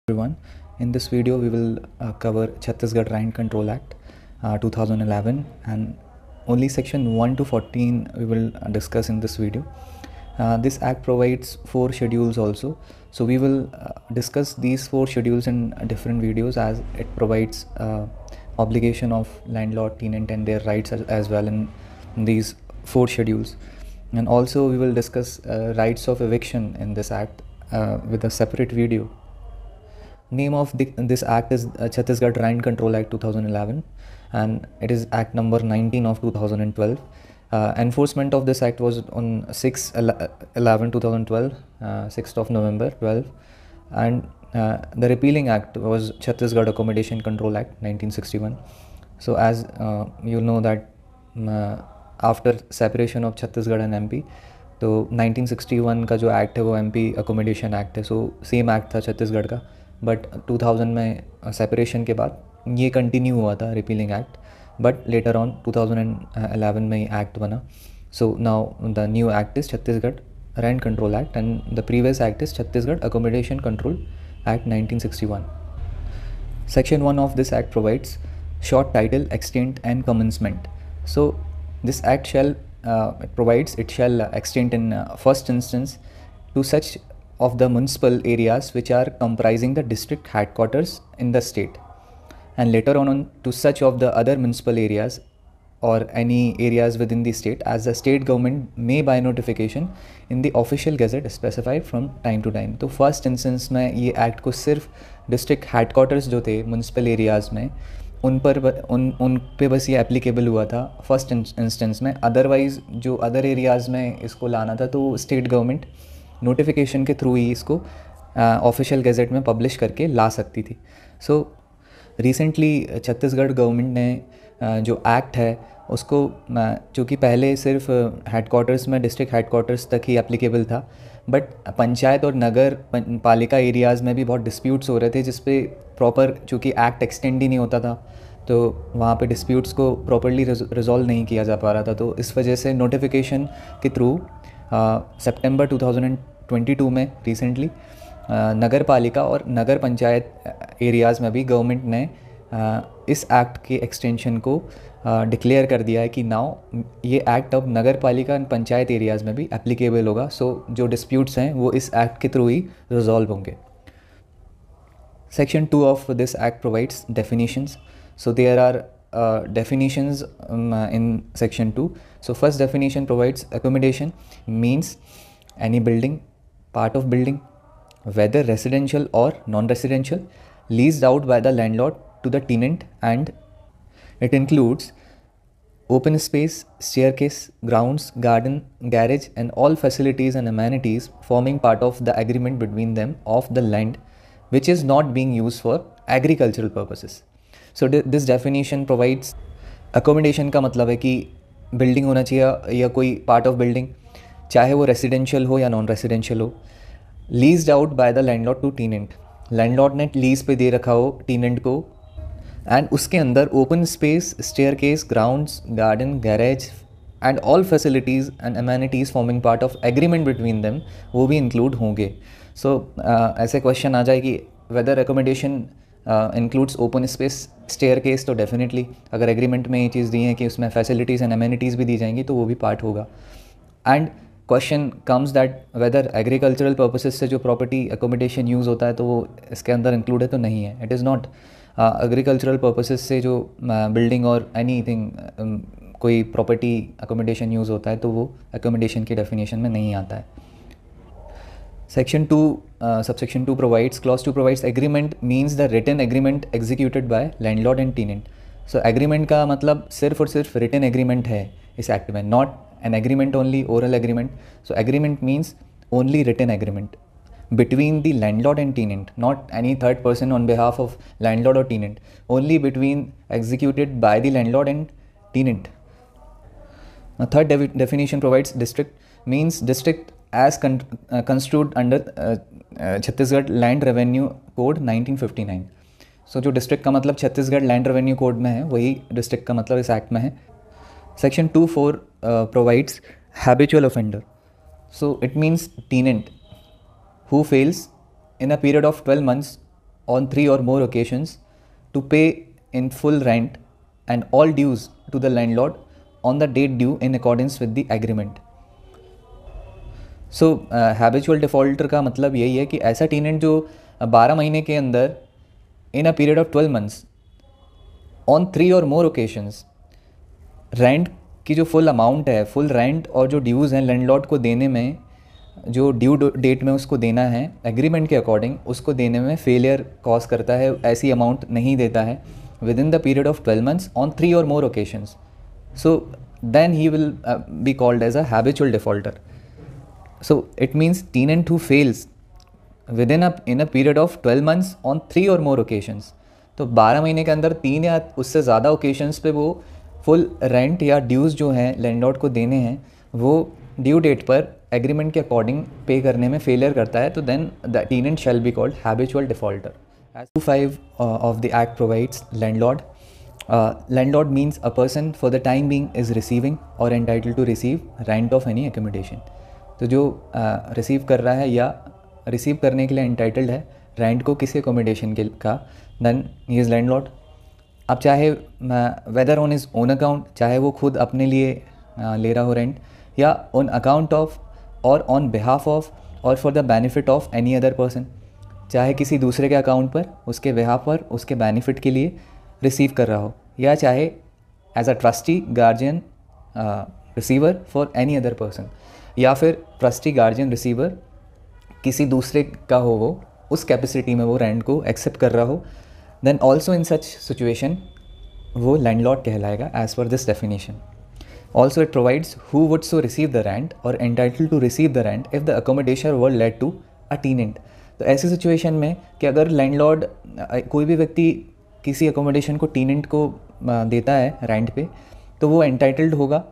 Everyone. In this video, we will cover Chhattisgarh Rand Control Act 2011, and only section 1 to 14 we will discuss in this video. This act provides 4 schedules also, so we will discuss these 4 schedules in different videos as it provides obligation of landlord, tenant and their rights as well in these 4 schedules. And also we will discuss rights of eviction in this act with a separate video. Name of this act is Chhattisgarh Rand Control Act 2011, and it is Act number 19 of 2012. Enforcement of this act was on 6/11/2012, 6th of November 12, and the repealing act was Chhattisgarh Accommodation Control Act 1961. So as you know that after separation of Chhattisgarh and MP, तो 1961 का जो act है वो MP accommodation act है. So same act था छत्तीसगढ़ का, but 2000 में separation के बाद ये कंटिन्यू हुआ था repealing act, but later on 2011 में ये एक्ट बना. So now the new act is Chhattisgarh rent control act and the previous act is Chhattisgarh accommodation control act 1961. Section 1 of this act provides short title, extent and commencement. So this act shall extend in first instance to such of the municipal areas which are comprising the district headquarters in the state, and later on to such of the other municipal areas or any areas within the state as the state government may by notification in the official gazette specified from time to time. तो first instance में ये act को सिर्फ district headquarters जो थे municipal areas में उन पे बस ये एप्लीकेबल हुआ था फर्स्ट इंस्टेंस में. अदरवाइज़ जो अदर एरियाज़ में इसको लाना था तो स्टेट गवर्नमेंट नोटिफिकेशन के थ्रू ही इसको ऑफिशियल गैजेट में पब्लिश करके ला सकती थी. सो रिसेंटली छत्तीसगढ़ गवर्नमेंट ने जो एक्ट है उसको, चूँकि पहले सिर्फ हेडक्वार्टर्स में डिस्ट्रिक्ट हेडक्वार्टर्स तक ही एप्लीकेबल था, बट पंचायत और नगर पालिका एरियाज़ में भी बहुत डिस्प्यूट्स हो रहे थे जिस पे प्रॉपर, चूँकि एक्ट एक्सटेंड ही नहीं होता था तो वहाँ पे डिस्प्यूट्स को प्रॉपरली रिजॉल्व नहीं किया जा पा रहा था. तो इस वजह से नोटिफिकेशन के थ्रू सितंबर 2022 में रिसेंटली नगर पालिका और नगर पंचायत एरियाज़ में भी गवर्नमेंट ने इस एक्ट के एक्सटेंशन को डिक्लेयर कर दिया है कि नाउ ये एक्ट अब नगर पालिका और पंचायत एरियाज़ में भी एप्लीकेबल होगा. सो जो डिस्प्यूट्स हैं वो इस एक्ट के थ्रू ही रिजॉल्व होंगे. Section 2 of this act provides definitions. So there are definitions in section 2. So first definition provides accommodation means any building, part of building, whether residential or non-residential, leased out by the landlord to the tenant, and it includes open space, staircase, grounds, garden, garage and all facilities and amenities forming part of the agreement between them of the land which is not being used for agricultural purposes. So this definition provides accommodation का मतलब है कि building होना चाहिए या कोई part of building, चाहे वो रेसिडेंशियल हो या नॉन रेसिडेंशियल हो, leased out by the landlord to tenant, landlord ने लीज पे दे रखा हो टेनेंट को, एंड उसके अंदर open space, staircase, grounds, garden, garage and all facilities and amenities forming part of agreement between them वो भी इंक्लूड होंगे. सो ऐसे क्वेश्चन आ जाए कि whether accommodation includes open space, staircase, तो डेफिनेटली अगर एग्रीमेंट में ये चीज़ दी है कि उसमें फैसिलिटीज़ एंड अमेनिटीज़ भी दी जाएंगी तो वो भी पार्ट होगा. And question comes that whether agricultural purposes से जो प्रॉपर्टी एकोमोडेशन यूज़ होता है तो वो इसके अंदर इंक्लूड है तो नहीं है. It is not agricultural purposes से जो बिल्डिंग और एनी थिंग कोई प्रॉपर्टी एकोमोडेशन यूज़ होता है तो वो एकोमोडेशन की डेफिनेशन में नहीं आता है. Section 2, subsection 2 provides, clause 2 provides agreement means the written agreement executed by landlord and tenant. So agreement का मतलब सिर्फ और सिर्फ written agreement है इस act में, not an agreement only, oral agreement. So agreement means only written agreement between the landlord and tenant, not any third person on behalf of landlord or tenant, only between executed by the landlord and tenant. Now third definition provides district means district as construed under Chhattisgarh land revenue code 1959. सो जो district का मतलब Chhattisgarh land revenue code में है वही district का मतलब इस act में है. Section 2(4) provides habitual offender. So it means tenant who fails in a period of 12 months on 3 or more occasions to pay in full rent and all dues to the landlord on the date due in accordance with the agreement. So habitual defaulter का मतलब यही है कि ऐसा tenant जो 12 महीने के अंदर in a period of 12 months on 3 or more occasions rent की जो फुल अमाउंट है, फुल रेंट और जो ड्यूज़ हैं लैंडलॉर्ड को देने में, जो ड्यू डेट में उसको देना है एग्रीमेंट के अकॉर्डिंग, उसको देने में फेलियर कॉज करता है, ऐसी अमाउंट नहीं देता है with in the period of 12 months on 3 or more occasions. So then he will be called as a habitual defaulter. So it means tenant who fails within in a period of 12 months on 3 or more occasions. तो 12 महीने के अंदर 3 या उससे ज़्यादा occasions पे वो full rent या ड्यूज़ जो हैं लैंडलॉर्ड को देने हैं वो ड्यू डेट पर एग्रीमेंट के अकॉर्डिंग पे करने में फेलियर करता है, तो then the tenant shall be called habitual defaulter. As 2(5) of the Act provides, landlord. Landlord means a person for the time being is receiving or entitled to receive rent of any accommodation. तो जो receive कर रहा है या receive करने के लिए entitled है रेंट को किसी अकोमोडेशन के का, देन ही इज़ लैंडलॉर्ड. अब चाहे whether on his own account, चाहे वो खुद अपने लिए ले रहा हो रेंट, या ऑन अकाउंट ऑफ और ऑन बिहाफ ऑफ और for the benefit of any other person, चाहे किसी दूसरे के अकाउंट पर, उसके बिहाफ पर, उसके बेनिफिट के लिए रिसीव कर रहा हो, या चाहे as a trustee guardian receiver for any other person, या फिर ट्रस्टी गार्जियन रिसीवर किसी दूसरे का हो, वो उस कैपेसिटी में वो रेंट को एक्सेप्ट कर रहा हो, then also in such situation वो लैंडलॉर्ड कहलाएगा as per this definition. Also it provides who would so receive the rent और entitled to receive the rent if the accommodation were let to a tenant. तो ऐसी situation में कि अगर landlord कोई भी व्यक्ति किसी अकोमोडेशन को टेनेंट को देता है रेंट पे, तो वो एंटाइटल्ड होगा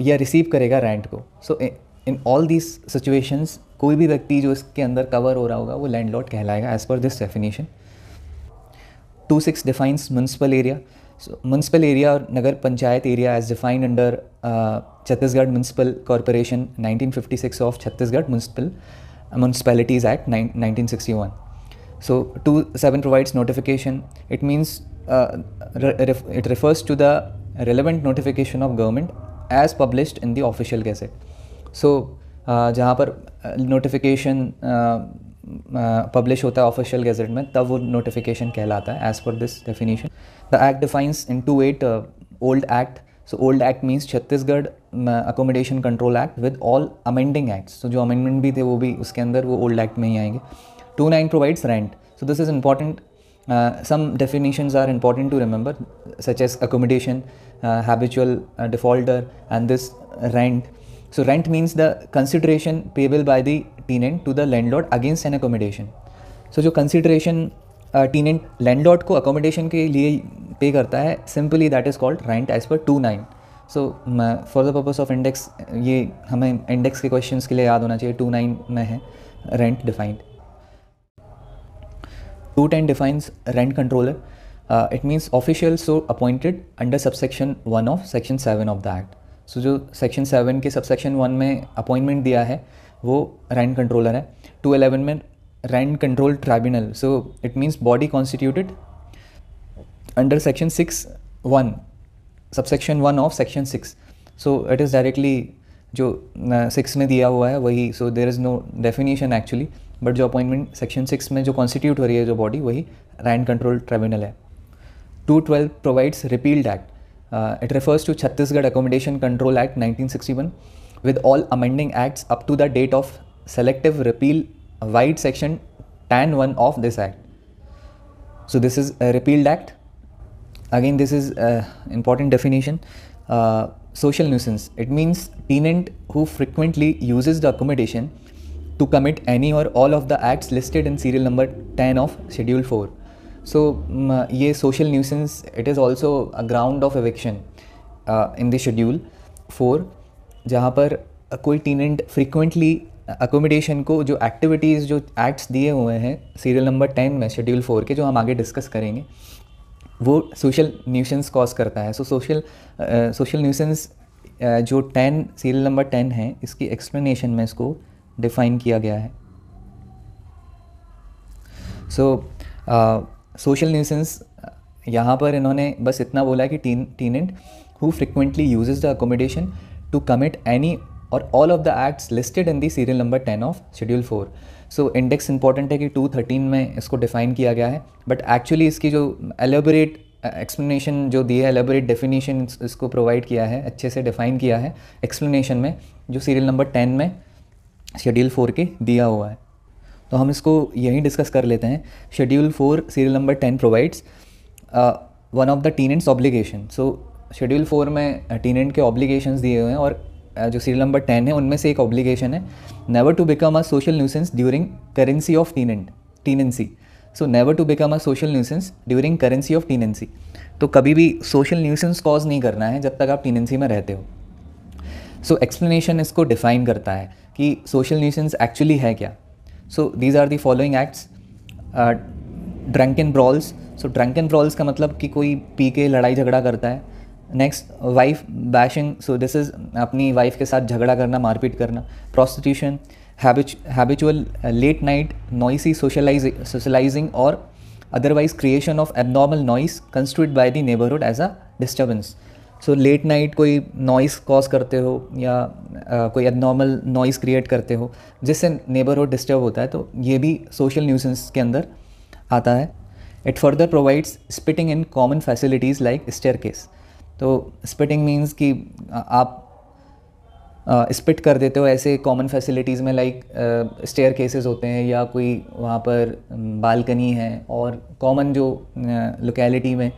या रिसीव करेगा रेंट को. सो इन ऑल दीज सिचुएशंस कोई भी व्यक्ति जो इसके अंदर कवर हो रहा होगा वो लैंडलॉर्ड कहलाएगा as per this definition. 2(6) defines municipal area. So municipal area और नगर panchayat area as defined under Chhattisgarh municipal corporation 1956 of Chhattisgarh Municipalities Act 1961. So 2(7) provides notification. It means it refers to the relevant notification of government as published in the official gazette. So जहाँ पर notification publish होता है official gazette में, तब वो notification कहलाता है as per this definition. The act defines in 2(8) old act. So old act means Chhattisgarh accommodation control act with all amending acts. तो जो अमेंडमेंट भी थे वो भी उसके अंदर वो ओल्ड एक्ट में ही आएंगे. 2(9) provides rent. So this is important. Some definitions are important to remember, such as accommodation, habitual defaulter, and this rent. So rent means the consideration payable by the tenant to the landlord against an accommodation. So जो consideration tenant landlord को accommodation के लिए पे करता है, simply that is called rent as per 2(9). So for the purpose of index, ये हमें index के questions के लिए याद होना चाहिए. 2(9) में है rent defined. 2(10) defines rent controller. It means official so appointed under subsection 1 of section 7 of the act. So जो सेक्शन 7 के सबसेक्शन 1 में अपॉइंटमेंट दिया है वो रेंट कंट्रोलर है. 2(11) में rent control tribunal. So it means body constituted under section 6(1) subsection 1 of section 6. So it is directly जो 6 में दिया हुआ है वही. So there is no definition actually, but जो अपॉइंटमेंट सेक्शन 6 में जो कॉन्स्टिट्यूट हो रही है जो बॉडी, वही रेंट कंट्रोल ट्राइब्यूनल है. 2(12) provides repealed act. It refers to Chhattisgarh Accommodation Control Act 1961 with all amending acts up to the date of selective repeal vide section tan 1 of this act. So this is a repealed act. Again, this is important definition. Social nuisance. It means tenant who frequently uses the accommodation to commit any or all of the acts listed in serial number 10 of Schedule 4. So ये social nuisance, it is also a ground of eviction in the Schedule 4, जहाँ पर कोई tenant frequently accommodation को जो activities जो acts दिए हुए हैं serial number 10 में Schedule 4 के, जो हम आगे discuss करेंगे, वो social nuisance cause करता है. So social nuisance जो 10 serial number 10 है, इसकी explanation में इसको define किया गया है. सो सोशल न्यूसेंस यहाँ पर इन्होंने बस इतना बोला है कि tenant who frequently uses the accommodation to commit any और all of the acts listed in the serial number 10 of schedule 4. So index important है कि 213 में इसको डिफाइन किया गया है, बट एक्चुअली इसकी जो एलेबोरेट एक्सप्लेनेशन जो दी है, एलेबोरेट डेफिनेशन इसको प्रोवाइड किया है, अच्छे से डिफाइन किया है एक्सप्लेनेशन में, जो सीरियल नंबर 10 में शेड्यूल 4 के दिया हुआ है. तो हम इसको यहीं डिस्कस कर लेते हैं. Schedule 4 serial number 10 provides one of the tenants obligation. So schedule 4 में टीनेंट के ऑब्लिगेशंस दिए हुए हैं, और जो सीरियल नंबर 10 है उनमें से एक ऑब्लिगेशन है, never to become a social nuisance during currency of tenancy. So never to become a social nuisance during currency of tenancy. तो कभी भी सोशल न्यूसेंस कॉज नहीं करना है जब तक आप टीनेंसी में रहते हो. सो एक्सप्लेनेशन इसको डिफाइन करता है कि सोशल न्यूसेंस एक्चुअली है क्या. So these are the following acts. Drunken brawls. So drunken brawls का मतलब कि कोई पी के लड़ाई झगड़ा करता है. Next, wife bashing. So this is अपनी वाइफ के साथ झगड़ा करना, मारपीट करना. Prostitution, habitual late night noisy socialising और otherwise creation of abnormal noise constituted by the neighbourhood as a disturbance. So late night कोई नॉइस कॉज करते हो या कोई एबनॉर्मल नॉइस क्रिएट करते हो जिससे नेबरहुड डिस्टर्ब होता है, तो ये भी सोशल न्यूसेंस के अंदर आता है. It further provides spitting in common facilities like staircase. तो स्पिटिंग मीन्स कि आप स्पिट कर देते हो ऐसे कॉमन फैसिलिटीज़ में, लाइक स्टेयर केसेस होते हैं या कोई वहाँ पर बालकनी है, और कॉमन जो लोकेलिटी में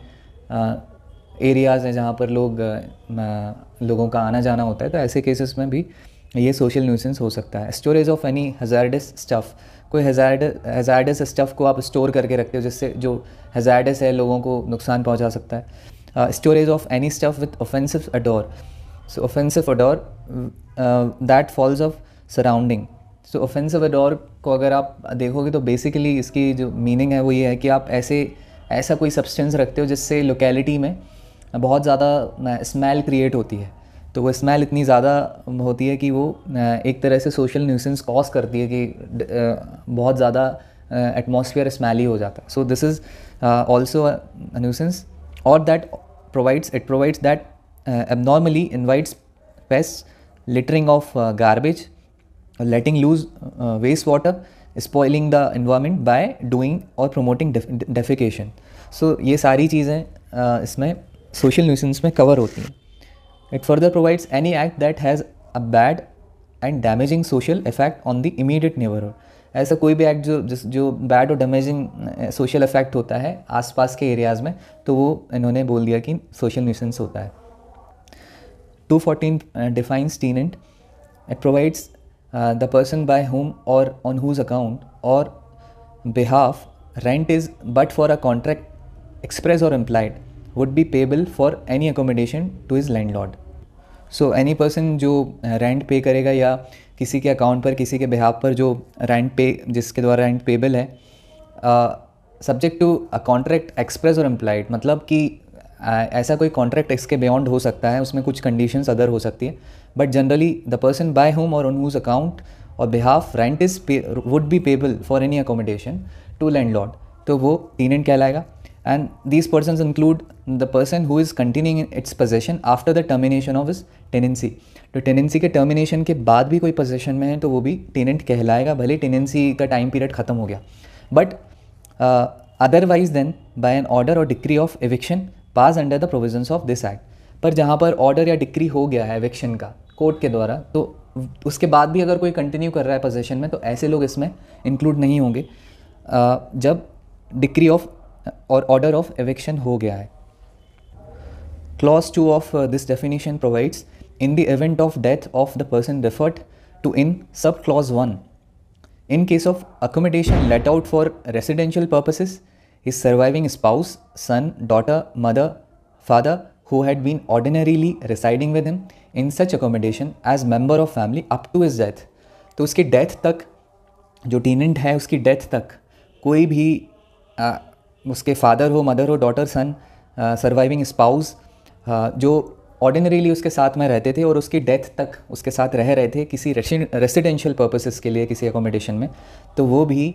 एरियाज़ हैं जहाँ पर लोगों का आना जाना होता है, तो ऐसे केसेस में भी ये सोशल न्यूसेंस हो सकता है. Storage of any hazards stuff. कोई हज़ार्डस स्टफ़ को आप स्टोर करके रखते हो जिससे जो हज़ार्डस है लोगों को नुकसान पहुँचा सकता है. Storage of any stuff with offensive odor. So offensive odor that falls of surrounding. So offensive odor को अगर आप देखोगे तो बेसिकली इसकी जो मीनिंग है वो ये है कि आप ऐसा कोई सब्सटेंस रखते हो जिससे लोकेलिटी में बहुत ज़्यादा स्मेल क्रिएट होती है. तो वो स्मेल इतनी ज़्यादा होती है कि वो एक तरह से सोशल न्यूसेंस कॉज करती है कि बहुत ज़्यादा एटमॉस्फेयर स्मेली हो जाता है. So this is also a nuisance. Or that provides that abnormally invites pests, littering of garbage, letting loose wastewater, spoiling the environment by doing or promoting defecation. So ये सारी चीज़ें इसमें social nuisance में cover होती हैं. It further provides any act that has a bad and damaging social effect on the immediate neighborhood. ऐसा कोई भी एक्ट जो बैड और डैमेजिंग सोशल इफेक्ट होता है आसपास के एरियाज़ में, तो वो इन्होंने बोल दिया कि सोशल न्यूसेंस होता है. 214 defines tenant. It provides the person by whom और ऑन हुज अकाउंट और behalf rent is but for a contract express और implied would be payable for any accommodation to his landlord. So any person जो rent pay करेगा या किसी के account पर किसी के बिहाफ पर जो जिसके द्वारा रेंट पेबल है, subject to a contract express और इम्प्लाइड, मतलब कि ऐसा कोई कॉन्ट्रैक्ट इसके बियॉन्ड हो सकता है, उसमें कुछ कंडीशंस अदर हो सकती है, but generally the person by whom और ऑन हुज अकाउंट और behalf rent would be payable for any accommodation to landlord, तो वो टीनेंट कहलाएगा. And these persons include the person who is continuing in its possession after the termination of his tenancy. तो tenancy के termination के बाद भी कोई possession में है तो वो भी टेनेंट कहलाएगा, भले टेनेंसी का टाइम पीरियड ख़त्म हो गया. But otherwise then by an order और decree of eviction pass under the provisions of this act. पर जहाँ पर ऑर्डर या डिक्री हो गया है एविक्शन का कोर्ट के द्वारा, तो उसके बाद भी अगर कोई कंटिन्यू कर रहा है पोजेशन में, तो ऐसे लोग इसमें इंक्लूड नहीं होंगे जब डिक्री ऑफ और ऑर्डर ऑफ एविक्शन हो गया है. Clause 2 of this definition provides, in the event of death of the person referred to in subclause 1, in case of accommodation let out for residential purposes, his surviving spouse, son, daughter, mother, father, who had been ordinarily residing with him in such accommodation as member of family up to his death. तो उसकी death तक, जो टीनेंट है उसकी death तक कोई भी उसके फादर हो, मदर हो, डॉटर, सन, सर्वाइविंग स्पाउस जो ऑर्डिनरीली उसके साथ में रहते थे और उसकी डेथ तक उसके साथ रह रहे थे किसी रेसिडेंशियल पर्पसेस के लिए किसी अकोमोडेशन में, तो वो भी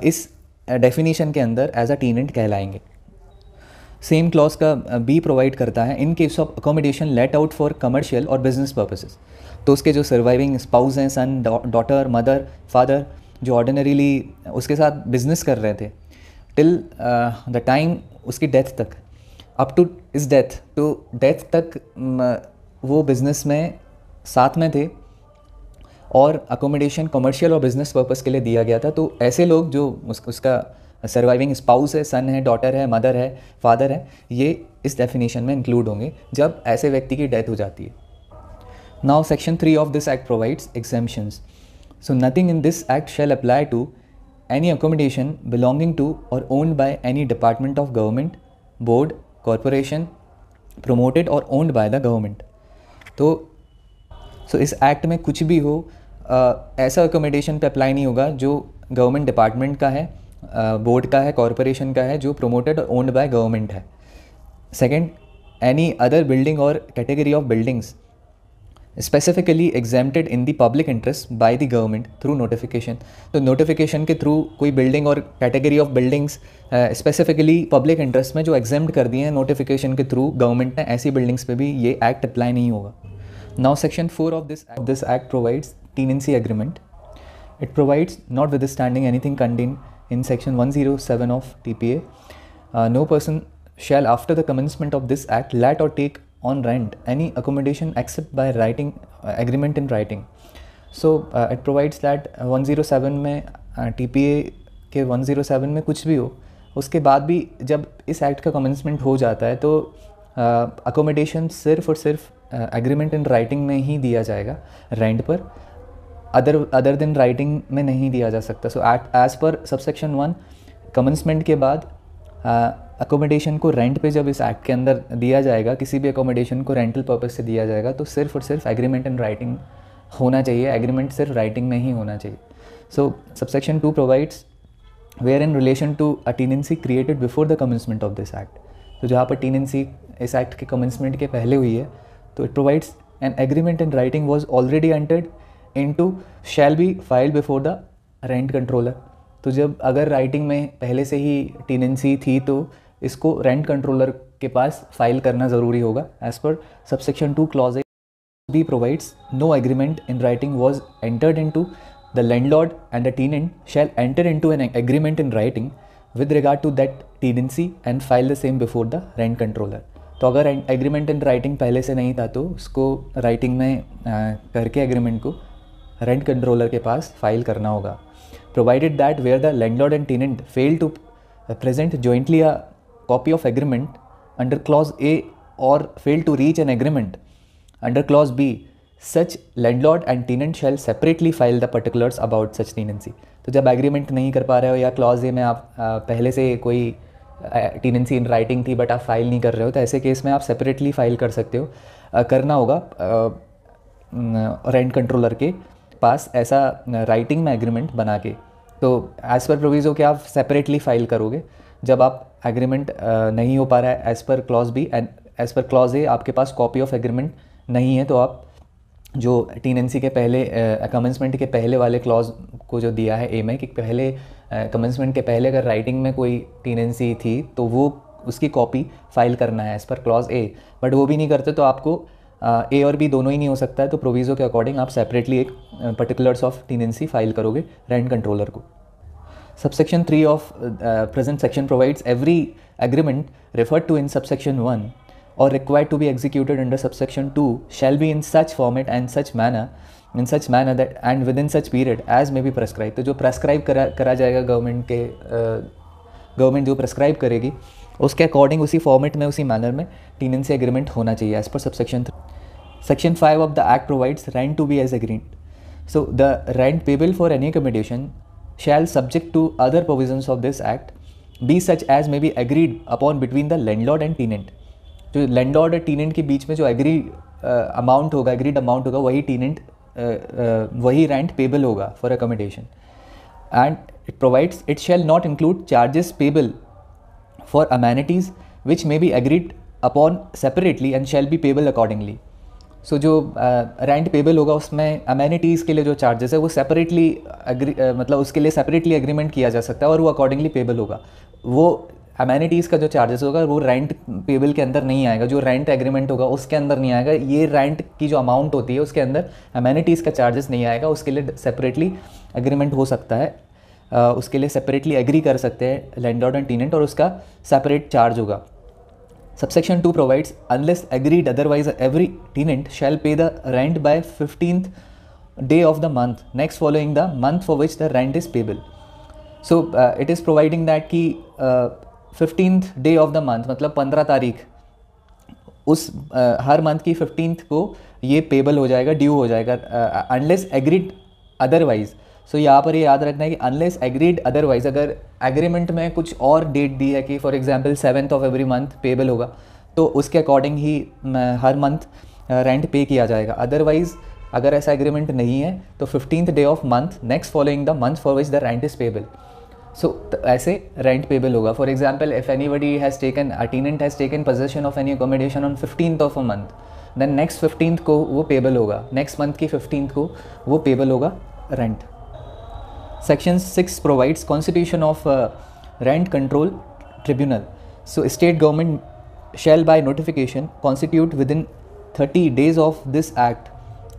इस डेफिनेशन के अंदर एज अ टीनेंट कहलाएंगे। सेम क्लॉज का बी प्रोवाइड करता है in case of accommodation let out for commercial और बिजनेस पर्पसेस। तो उसके जो सर्वाइविंग स्पाउस हैं, सन, डॉटर, मदर, फादर, जो ऑर्डिनरीली उसके साथ बिजनेस कर रहे थे टिल द टाइम उसकी डेथ तक, अप टू इस डेथ तक वो बिज़नेस में साथ में थे और अकोमोडेशन कमर्शियल और बिज़नेस पर्पस के लिए दिया गया था। तो ऐसे लोग जो उसका सर्वाइविंग स्पाउस है, सन है, डॉटर है, मदर है, फादर है, ये इस डेफिनेशन में इंक्लूड होंगे जब ऐसे व्यक्ति की डेथ हो जाती है। Now section 3 of this act provides exemptions. So nothing in this act shall apply to any accommodation belonging to और owned by any department of government, board, corporation promoted और owned by the गवर्नमेंट। तो इस act में कुछ भी हो ऐसा accommodation पे अप्लाई नहीं होगा जो गवर्नमेंट डिपार्टमेंट का है, बोर्ड का है, कॉरपोरेशन का है, जो प्रोमोटेड और ओन्ड बाय गवर्नमेंट है। सेकंड, एनी अदर बिल्डिंग और category of buildings specifically exempted in the public interest by the government through notification. तो नोटिफिकेशन के थ्रू कोई बिल्डिंग और category of buildings specifically public interest में जो exempt कर दिए हैं नोटिफिकेशन के थ्रू गवर्नमेंट ने, ऐसी बिल्डिंग्स पे भी ये एक्ट अप्लाई नहीं होगा। Now section 4 of this act provides tenancy agreement. It provides not with standing anything contained in section 107 of TPA, no person shall after the commencement of this act let or take on rent any accommodation except by writing agreement in writing. So it provides that 107 में TPA के 107 में कुछ भी हो, उसके बाद भी जब इस एक्ट का कमेंसमेंट हो जाता है तो अकोमोडेशन सिर्फ और सिर्फ एग्रीमेंट इन राइटिंग में ही दिया जाएगा रेंट पर, अदर देन राइटिंग में नहीं दिया जा सकता। So as per subsection 1 commencement के बाद अकोमोडेशन को रेंट पे जब इस एक्ट के अंदर दिया जाएगा, किसी भी अकोमोडेशन को रेंटल पर्पस से दिया जाएगा तो सिर्फ और सिर्फ एग्रीमेंट इन राइटिंग होना चाहिए, एग्रीमेंट सिर्फ राइटिंग में ही होना चाहिए। So subsection 2 provides where in relation to a tenancy created before the commencement of this act. तो जहाँ पर टीनेंसी इस एक्ट के कमेंसमेंट के पहले हुई है तो it provides N agreement in writing was already entered into shall be filed before the rent controller. तो जब अगर राइटिंग में पहले से ही टीनेंसी थी तो इसको रेंट कंट्रोलर के पास फाइल करना ज़रूरी होगा। As per subsection 2 clause B provides no agreement in writing was entered into the landlord and the tenant shall enter into an agreement in writing with regard to that tenancy and file the same before the rent controller. तो अगर agreement in writing पहले से नहीं था तो उसको writing में करके एग्रीमेंट को रेंट कंट्रोलर के पास फाइल करना होगा। Provided that where the landlord and tenant fail to present jointly a copy of agreement under clause A और fail to reach an agreement under clause B, such landlord and tenant shall separately file the particulars about such tenancy. तो जब agreement नहीं कर पा रहे हो या clause A में आप पहले से कोई टीनेंसी इन राइटिंग थी बट आप फाइल नहीं कर रहे हो, तो ऐसे केस में आप सेपरेटली फाइल कर सकते हो, करना होगा रेंट कंट्रोलर के पास ऐसा राइटिंग में एग्रीमेंट बना के। तो एज़ पर प्रोविज़ो के आप सेपरेटली फाइल करोगे जब आप एग्रीमेंट नहीं हो पा रहा है as per clause B and as per clause A आपके पास कॉपी ऑफ एग्रीमेंट नहीं है, तो आप जो टीनेंसी के पहले कमेंसमेंट के पहले वाले क्लॉज को जो दिया है ए में कि पहले कमेंसमेंट के पहले अगर राइटिंग में कोई टीनेंसी थी तो वो उसकी कॉपी फाइल करना है as per clause A, but वो भी नहीं करते तो आपको ए और बी दोनों ही नहीं हो सकता है, तो प्रोविज़ो के अकॉर्डिंग आप सेपरेटली एक पर्टिकुलर्स ऑफ टीनेंसी फाइल करोगे रेंट कंट्रोलर को। Subsection 3 of present section provides every agreement referred to in subsection 1 or required to be executed under subsection 2 shall be in such format and such manner that and within such period as may be prescribed। तो जो prescribe करा जाएगा government जो prescribe करेगी उसके according उसी format में उसी मैनर में टीनेंसी एग्रीमेंट होना चाहिए as per subsection 3। Section 5 of the act provides rent to be as agreed. So the rent payable for any accommodation shall subject to other provisions of this act be such as may be agreed upon between the landlord and tenant। जो landlord और टीनेंट के बीच में जो agreed amount होगा वही tenant वही rent payable होगा for accommodation. And it provides it shall not include charges payable for amenities which may be agreed upon separately and shall be payable accordingly. So जो rent payable होगा उसमें amenities के लिए जो charges है वो separately मतलब उसके लिए सेपरेटली एग्रीमेंट किया जा सकता है और वो अकॉर्डिंगली पेबल होगा। वो अमेनिटीज़ का जो चार्जेस होगा वो रेंट पेबल के अंदर नहीं आएगा, जो रेंट एग्रीमेंट होगा उसके अंदर नहीं आएगा। ये रेंट की जो अमाउंट होती है उसके अंदर अमेनिटीज़ का चार्जेस नहीं आएगा, उसके लिए सेपरेटली एग्रीमेंट हो सकता है, उसके लिए सेपरेटली एग्री कर सकते हैं लैंडलॉर्ड एंड टेनेंट और उसका सेपरेट चार्ज होगा। Subsection 2 provides, unless agreed otherwise, every tenant shall pay the rent by 15th day of the month next following the month for which the rent is payable. So it is providing that कि 15th day of the month मतलब 15 तारीख उस हर month की 15th को ये payable हो जाएगा, due हो जाएगा, अनलेस एग्रीड अदरवाइज। सो यहाँ पर ये याद रखना है कि अनलेस एग्रीड अदरवाइज, अगर एग्रीमेंट में कुछ और डेट दी है कि for example 7th of every month payable होगा तो उसके अकॉर्डिंग ही हर मंथ रेंट पे किया जाएगा। अदरवाइज अगर ऐसा एग्रीमेंट नहीं है तो 15th day of month next following the month for which the rent is payable. So ऐसे रेंट पेबल होगा। For example if anybody has taken a tenant has taken possession of any accommodation on 15th of a month, then next 15th को वो payable होगा, next month की 15th को वो payable होगा rent. Section 6 provides constitution of rent control tribunal. So state government shall by notification constitute within 30 days of this act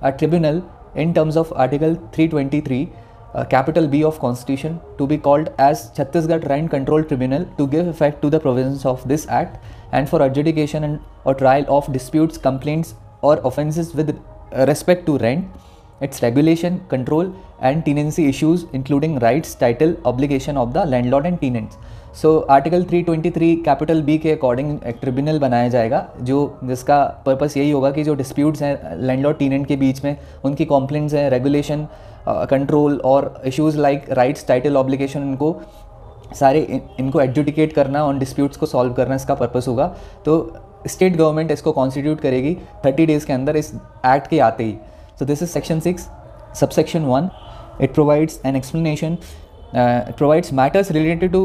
a tribunal in terms of Article 323 capital B of Constitution to be called as Chhattisgarh Rent Control Tribunal to give effect to the provisions of this act and for adjudication and or trial of disputes, complaints or offences with respect to rent, its regulation, control and tenancy issues including rights, title, obligation of the landlord and tenants. So article 323 capital B के according एक tribunal बनाया जाएगा जिसका purpose यही होगा कि जो disputes हैं लैंडलॉर्ड टेनेंट के बीच में, उनकी कॉम्प्लेंट्स हैं, रेगुलेशन, कंट्रोल और issues like rights, title, obligation, इनको सारे इनको एडजुडिकेट करना, उन डिस्प्यूट्स को सॉल्व करना इसका पर्पस होगा। तो स्टेट गवर्नमेंट इसको कॉन्स्टिट्यूट करेगी 30 डेज़ के अंदर इस एक्ट के आते ही। So this is section 6, subsection 1. It provides an explanation. It provides matters related to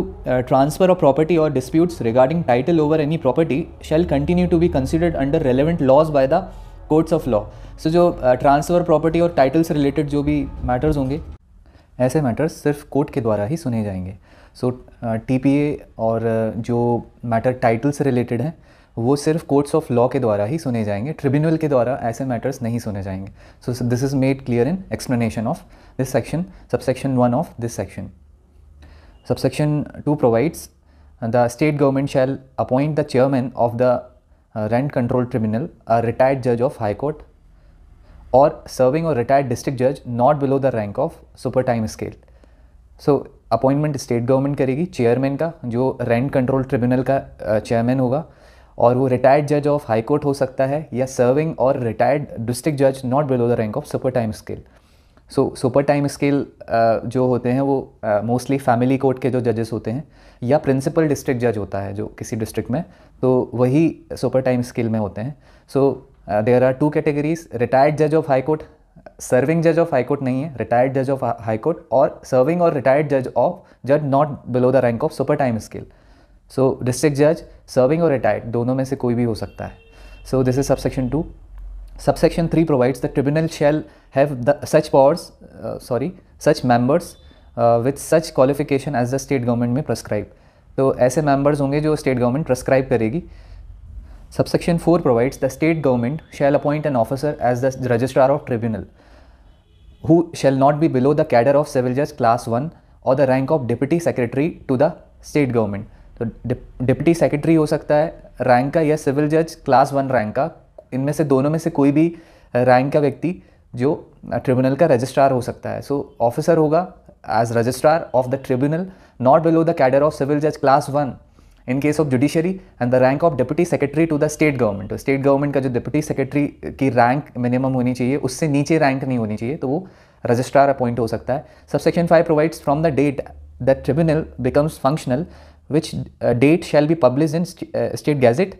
transfer of property or disputes regarding title over any property shall continue to be considered under relevant laws by the courts of law. So जो transfer property और title से related जो भी matters होंगे, ऐसे matters सिर्फ court के द्वारा ही सुने जाएंगे। सो TPA और जो मैटर टाइटल से रिलेटेड हैं वो सिर्फ कोर्ट्स ऑफ लॉ के द्वारा ही सुने जाएंगे, ट्रिब्यूनल के द्वारा ऐसे मैटर्स नहीं सुने जाएंगे। So this is made clear in explanation of this section, subsection 1 of this section. Subsection 2 provides the state government shall appoint the chairman of the rent control tribunal a retired जज of high court और serving और retired district जज not below the rank of super time scale. So appointment state government करेगी chairman का, जो rent control tribunal का chairman होगा, और वो रिटायर्ड जज ऑफ हाई कोर्ट हो सकता है या सर्विंग और रिटायर्ड डिस्ट्रिक्ट जज not below the rank of super time scale. So super time scale जो होते हैं वो मोस्टली फैमिली कोर्ट के जो जजेस होते हैं या प्रिंसिपल डिस्ट्रिक्ट जज होता है जो किसी डिस्ट्रिक्ट में, तो वही सुपर टाइम स्केल में होते हैं। So there are 2 categories, retired जज ऑफ हाई कोर्ट, सर्विंग जज ऑफ हाई कोर्ट नहीं है, रिटायर्ड जज ऑफ हाई कोर्ट, और सर्विंग और रिटायर्ड जज not below the rank of super time scale. So district जज, सर्विंग और रिटायर्ड दोनों में से कोई भी हो सकता है। So this is subsection 2। Subsection 3 provides the tribunal shall have the such powers such members with such qualification as the state government में प्रेस्क्राइब। तो ऐसे मेंबर्स होंगे जो स्टेट गवर्नमेंट प्रेस्क्राइब करेगी। Subsection 4 provides the state government shall appoint an officer as the registrar of tribunal who shall not be below the cadre of civil judge class 1 or the rank of deputy secretary to the state government। तो deputy secretary हो सकता है rank का या civil जज class 1 rank का, इनमें से दोनों में से कोई भी रैंक का व्यक्ति जो ट्रिब्यूनल का रजिस्ट्रार हो सकता है। सो ऑफिसर होगा as registrar of the tribunal not below the cadre of civil जज class 1 in case of judiciary and the rank of deputy secretary to the state government. तो स्टेट गवर्नमेंट का जो deputy secretary की rank minimum होनी चाहिए, उससे नीचे rank नहीं होनी चाहिए, तो वो रजिस्ट्रार अपॉइंट हो सकता है। Subsection 5 provides from the date the tribunal becomes functional which date shall be published in state gazette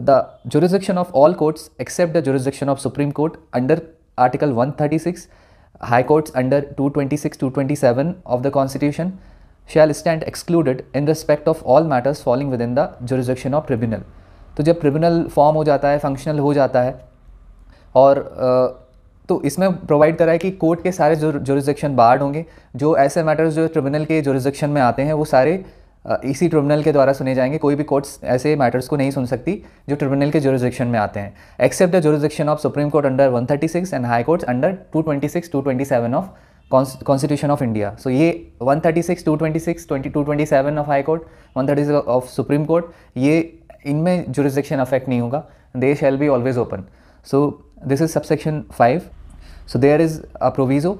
the jurisdiction of all courts except the jurisdiction of Supreme Court under Article 136, High Courts under 226 227 of the Constitution shall stand excluded in respect of all matters falling within the jurisdiction of tribunal। तो जब tribunal form हो जाता है, functional हो जाता है, और तो इसमें प्रोवाइड करा है कि कोर्ट के सारे जुरिसडिक्शन बार्ड होंगे। जो ऐसे मैटर्स जो ट्रिब्यूनल के जुरिसडिक्शन में आते हैं वो सारे इसी ट्रिब्यूनल के द्वारा सुने जाएंगे। कोई भी कोर्ट्स ऐसे मैटर्स को नहीं सुन सकती जो ट्रिब्यूनल के जुरिसडिक्शन में आते हैं, except the jurisdiction of Supreme Court under 136 and high courts under 226 227 of constitution of India. So ये 136 226 227 of high court, 136 of Supreme Court, ये इनमें जुरिसडिक्शन अफेक्ट नहीं होगा, they shall be always open. So this is subsection 5. So there is a proviso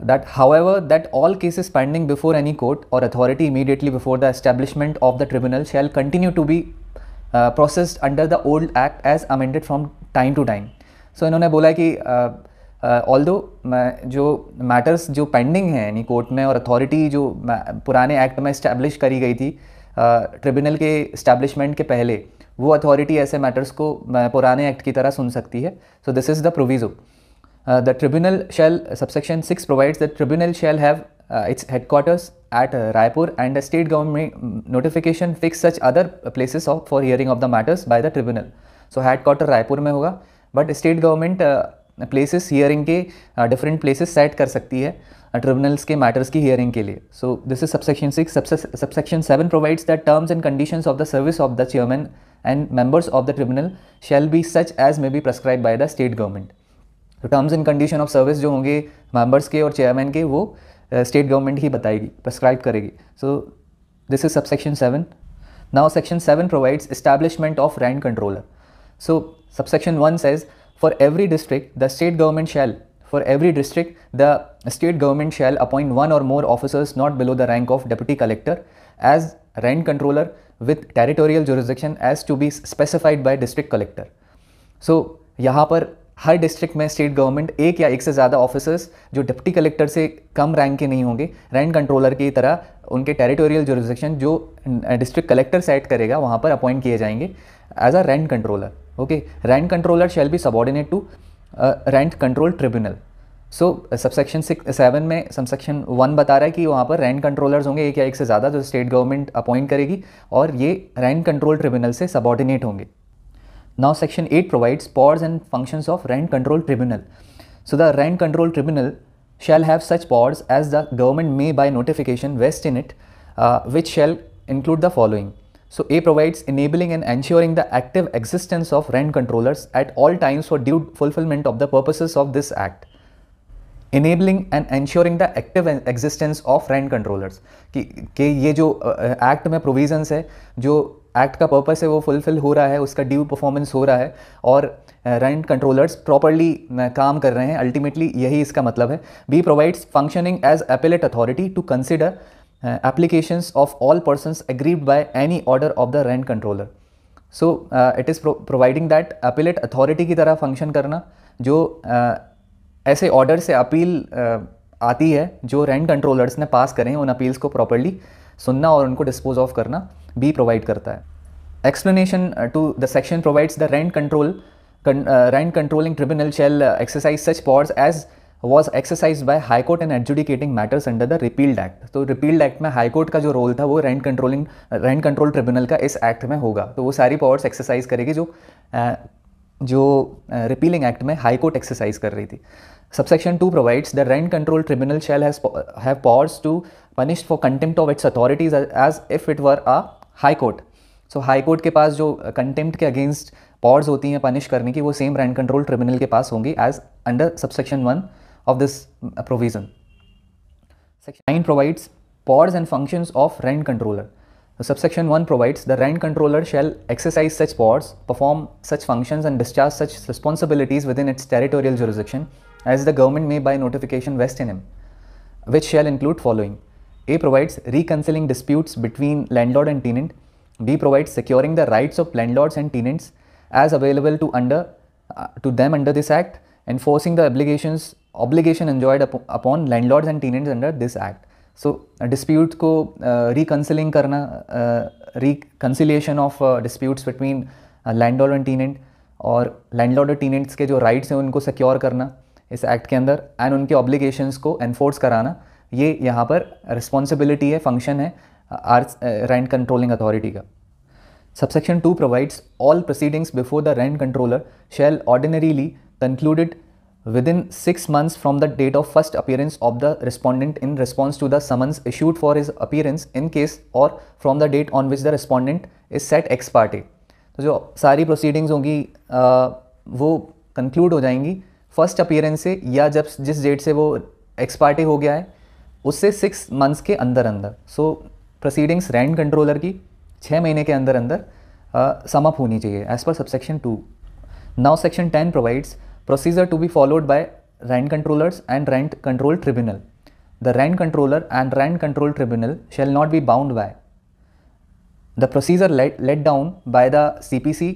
that however that all cases pending before any court or authority immediately before the establishment of the tribunal shall continue to be processed under the old act as amended from time to time. So इन्होंने बोला कि although जो matters जो pending हैं यानी court में और authority जो पुराने एक्ट में establish करी गई थी ट्रिब्यूनल के establishment के पहले, वो अथॉरिटी ऐसे मैटर्स को पुराने एक्ट की तरह सुन सकती है। So this is the proviso. The tribunal shall subsection 6 provides the tribunal shall have its headquarters at Raipur and the state government notification fix such other places of for hearing of the matters by the tribunal. So headquarter Raipur में होगा, but state government places hearing के different places set कर सकती है tribunals के matters की hearing के लिए। सो this is subsection 6। Subsection 7 provides the terms and conditions of the service of the chairman and members of the tribunal shall be such as may be prescribed by the state government. तो terms and condition of service जो होंगे members के और chairman के, वो state government ही बताएगी, prescribe करेगी। So this is subsection 7। Now section 7 provides establishment of rent controller. So subsection 1 says for every district the state government shall appoint one or more officers not below the rank of deputy collector as rent controller with territorial jurisdiction as to be specified by district collector. So यहाँ पर हर district में state government एक या एक से ज़्यादा officers जो deputy collector से कम रैंक के नहीं होंगे, रेंट कंट्रोलर की तरह उनके टेरिटोरियल जुरिसडिक्शन जो डिस्ट्रिक्ट कलेक्टर सेट करेगा वहाँ पर अपॉइंट किए जाएंगे as a rent controller. Okay, rent controller shall be subordinate to rent control tribunal. So subsection 7 में सबसेक्शन 1 बता रहा है कि वहाँ पर रेंट कंट्रोलर्स होंगे एक या एक से ज़्यादा जो स्टेट गवर्नमेंट अपॉइंट करेगी और ये रेंट कंट्रोल ट्रिब्यूनल से सबऑर्डिनेट होंगे। Now section 8 provides powers and functions of rent control tribunal. So the rent control tribunal shall have such powers as the government may by notification vest in it, which shall include the following. So A provides enabling and ensuring the active existence of rent controllers at all times for due fulfillment of the purposes of this act. Enabling and ensuring the active existence of rent controllers कि ये जो act में provisions है, जो act का purpose है वो fulfil हो रहा है, उसका ड्यू परफॉर्मेंस हो रहा है और रेंट कंट्रोलर्स प्रॉपरली काम कर रहे हैं, अल्टीमेटली यही इसका मतलब है। B provides functioning as appellate authority to consider applications of all persons aggrieved by any order of the rent controller. So it is providing that appellate authority की तरह फंक्शन करना, जो ऐसे ऑर्डर से अपील आती है जो रेंट कंट्रोलर्स ने पास करें, उन अपील्स को प्रॉपरली सुनना और उनको डिस्पोज ऑफ करना भी प्रोवाइड करता है। Explanation to the section provides the rent controlling tribunal shall exercise such powers as was exercised by High Court in adjudicating matters under the repealed act। तो repealed act में high court का जो role था वो rent control tribunal का इस act में होगा, तो वो सारी पावर्स एक्सरसाइज करेगी जो रिपीलिंग एक्ट में हाई कोर्ट एक्सरसाइज कर रही थी। Subsection 2 provides the rent control tribunal shall have powers to punish for contempt of its authorities as if it were a high court. So high court के पास जो contempt के against powers होती हैं punish करने की, वो सेम रेंट कंट्रोल ट्रिब्यूनल के पास होंगी as under subsection 1 of this provision. Section 9 provides powers and functions of rent controller. So subsection 1 provides the rent controller shall exercise such powers, perform such functions and discharge such responsibilities within its territorial jurisdiction as the government may by notification vest in him, which shall include following. A provides reconciling disputes between landlord and tenant. B provides securing the rights of landlords and tenants as available to them under this act, enforcing the obligation enjoyed upon landlords and tenants under this act. So dispute को reconciling करना, reconciliation of disputes between landlord and tenant, और landlord और tenants के जो rights हैं उनको secure करना इस act के अंदर, and उनके obligations को enforce कराना, ये यहाँ पर responsibility है, function है rent controlling authority का। Subsection 2 provides all proceedings before the rent controller shall ordinarily concluded within 6 months from the date of first appearance of the respondent in response to the summons issued for his appearance in case or from the date on which the respondent is set ex parte. तो जो सारी proceedings होंगी वो conclude हो जाएंगी first appearance से या जब जिस डेट से वो एक्स पार्टी हो गया है उससे 6 मंथ्स के अंदर अंदर. सो प्रोसीडिंग्स रैंड कंट्रोलर की 6 महीने के अंदर अंदर समअप होनी चाहिए as per subsection 2. Now section 10 provides procedure to be followed by rent controllers and rent control tribunal. The rent controller and rent control tribunal shall not be bound by the procedure laid down by the CPC,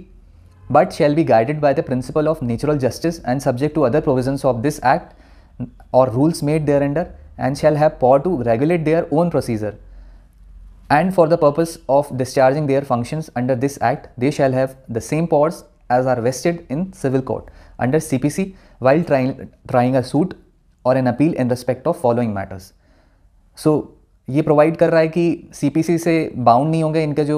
but shall be guided by the principle of natural justice and subject to other provisions of this act or rules made thereunder, and shall have power to regulate their own procedure. And for the purpose of discharging their functions under this act, they shall have the same powers as are vested in civil court under CPC while trying a suit or an appeal in respect of following matters. So ये provide कर रहा है कि CPC से bound नहीं होंगे, इनका जो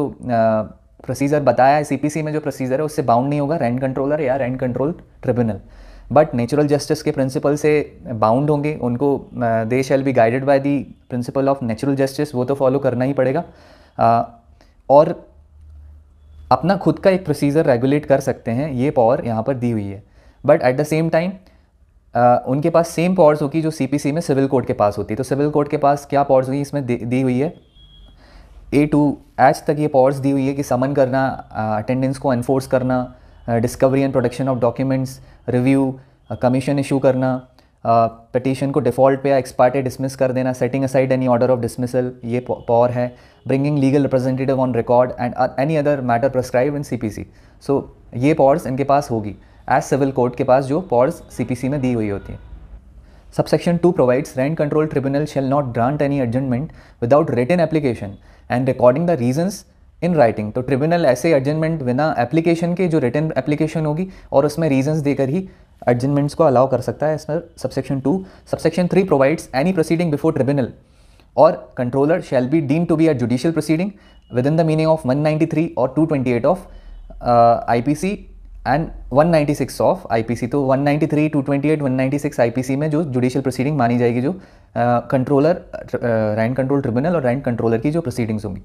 प्रोसीजर बताया है CPC में जो प्रोसीजर है उससे बाउंड नहीं होगा रेंट कंट्रोलर या rent control tribunal, but natural justice के प्रिंसिपल से बाउंड होंगे. उनको they shall be guided by the principle of natural justice, वो तो फॉलो करना ही पड़ेगा, और अपना खुद का एक प्रोसीजर रेगुलेट कर सकते हैं. ये पावर यहाँ पर दी हुई है, but at the same time उनके पास सेम पावर्स होगी जो CPC में सिविल कोर्ट के पास होती है. तो सिविल कोर्ट के पास क्या पावर्स होगी इसमें दी हुई है, A to H तक ये पावर्स दी हुई है कि समन करना, अटेंडेंस को एनफोर्स करना, discovery and production of documents, review, commission issue करना, पिटीशन को डिफ़ॉल्ट पे या एक्स पार्टे डिसमिस कर देना, setting aside any order of dismissal, ये पावर है. Bringing legal representative on record and any other matter prescribe in CPC. सो ये powers इनके पास होगी एज सिविल कोर्ट के पास जो पावर्स CPC में दी हुई होती है. Subsection 2 provides rent control tribunal shall not grant any adjournment without written application and recording the reasons in writing. तो ट्रिब्यूनल ऐसे एडजमेंट बिना एप्लीकेशन के, जो रिटन एप्लीकेशन होगी और उसमें रीजंस देकर ही एडजमेंट्स को अलाउ कर सकता है. इसमें subsection 2. Subsection 3 provides any proceeding before tribunal or controller shall be deemed to be a judicial proceeding within the meaning of 193 or 228 of IPC and 196 of IPC. तो 193, 228, 196 IPC में जो judicial proceeding मानी जाएगी, जो कंट्रोलर, रेंट कंट्रोल ट्रिब्यूनल और rent controller की जो proceedings होंगी.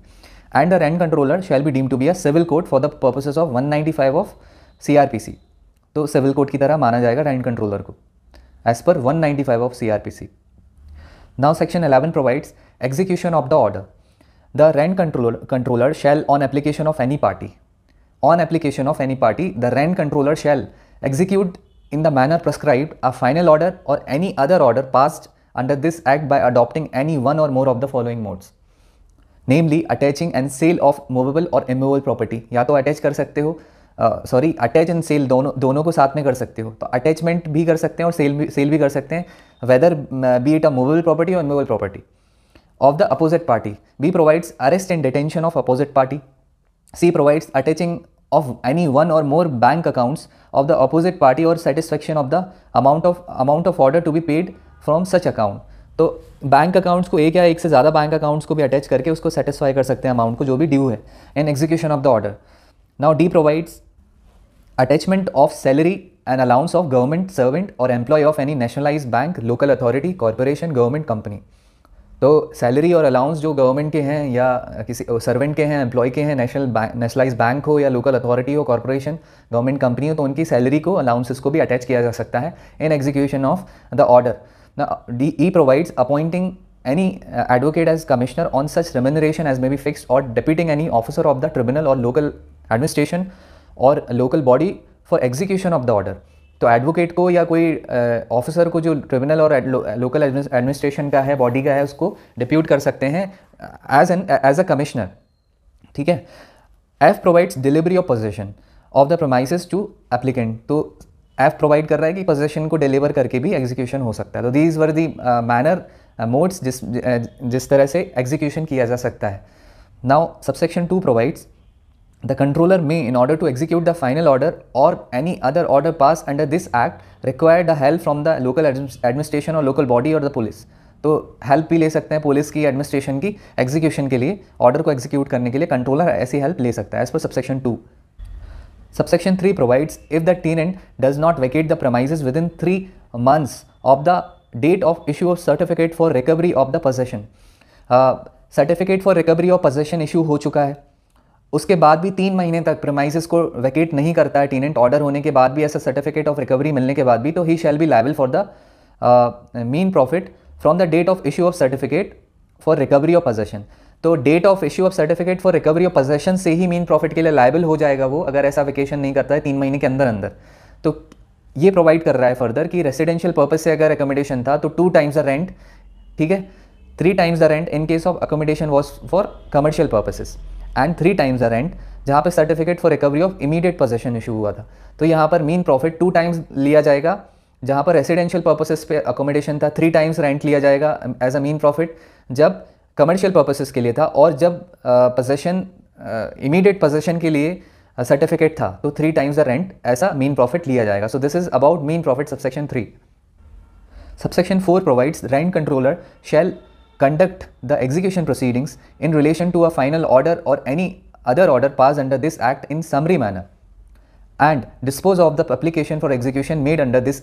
And the rent controller shall be deemed to be a civil court for the purposes of 195 of CRPC. तो सिविल कोर्ट की तरह माना जाएगा रेंट कंट्रोलर को as per 195 of CRPC. Now section 11 provides execution of the order. The rent controller shall on application of any party, the rent controller shall execute in the manner prescribed a final order or any other order passed under this act by adopting any one or more of the following modes, namely attaching and sale of movable or immovable property. या तो attach कर सकते हो, attach and cell दोनों को साथ में कर सकते हो. तो अटैचमेंट भी कर सकते हैं और सेल भी कर सकते हैं, whether be it a movable property और immovable property of the opposite party. B provides arrest and detention of opposite party. C provides attaching of any one or more bank accounts of the opposite party or satisfaction of the amount of order to be paid from such account. तो bank accounts को एक या एक से ज़्यादा bank accounts को भी attach करके उसको सेटिस्फाई कर सकते हैं अमाउंट को जो भी ड्यू है in execution of the order. Now D provides attachment of salary and allowance of government servant or employee of any nationalized bank, local authority, corporation, government company. तो सैलरी और allowance जो government के हैं या किसी servant के हैं, employ के हैं, नेशनलाइज बैंक हो या लोकल अथॉरिटी हो, कॉर्पोरेशन, गवर्नमेंट कंपनी हो, तो उनकी सैलरी को, अलाउंसेस को भी अटैच किया जा सकता है in execution of the order. E provides appointing any advocate as commissioner on such remuneration as may be fixed or deputing any officer of the tribunal or local administration और local body for execution of the order. तो advocate को या कोई officer को जो tribunal और local administration का है, बॉडी का है, उसको डिप्यूट कर सकते हैं एज अ कमिश्नर. ठीक है. F provides delivery of possession of the premises to applicant. तो एफ प्रोवाइड कर रहा है कि पोजेशन को डिलीवर करके भी एग्जीक्यूशन हो सकता है. तो these were the manner modes जिस तरह से एग्जीक्यूशन किया जा सकता है. Now subsection 2 provides the controller may, in order to execute the final order or any other order passed under this act, require the help from the local administration or local body or the police. तो help भी ले सकते हैं police की, administration की execution के लिए, order को एग्जीक्यूट करने के लिए कंट्रोलर ऐसी हेल्प ले सकता है as per subsection 2. Subsection 3 provides if the tenant does not vacate the premises within 3 months of the date of issue of certificate for recovery of the possession. Certificate for recovery of possession issue हो चुका है, उसके बाद भी 3 महीने तक premises को वैकेट नहीं करता है टेनेंट, ऑर्डर होने के बाद भी, ऐसा सर्टिफिकेट ऑफ रिकवरी मिलने के बाद भी, तो ही shall be liable for the mean profit from the date of issue of certificate for recovery of possession. तो date of issue of certificate for recovery of possession से ही मीन प्रॉफिट के लिए लायबल हो जाएगा वो, अगर ऐसा वेकेशन नहीं करता है 3 महीने के अंदर अंदर. तो ये प्रोवाइड कर रहा है फर्दर कि रेसिडेंशियल पर्पज से अगर अकोमोडेशन था तो 2 times द रेंट, ठीक है, 3 times the rent in case of accommodation was for commercial purposes, and 3 times the rent जहाँ पे certificate for recovery of immediate possession issue हुआ था. तो यहाँ पर मीन प्रॉफिट 2 times लिया जाएगा, जहाँ पर रेसिडेंशियल पर्पसेस पे अकोमोडेशन था 3 times रेंट लिया जाएगा एज अ मीन प्रॉफिट जब कमर्शियल पर्पसेस के लिए था, और जब पोजेशन इमीडिएट पोजेशन के लिए सर्टिफिकेट था तो 3 times द रेंट ऐसा मीन प्रॉफिट लिया जाएगा. सो this is about mean profit subsection 3. Subsection 4 provides rent controller shall conduct the execution proceedings in relation to a final order or any other order passed under this act in summary manner and dispose of the application for execution made under this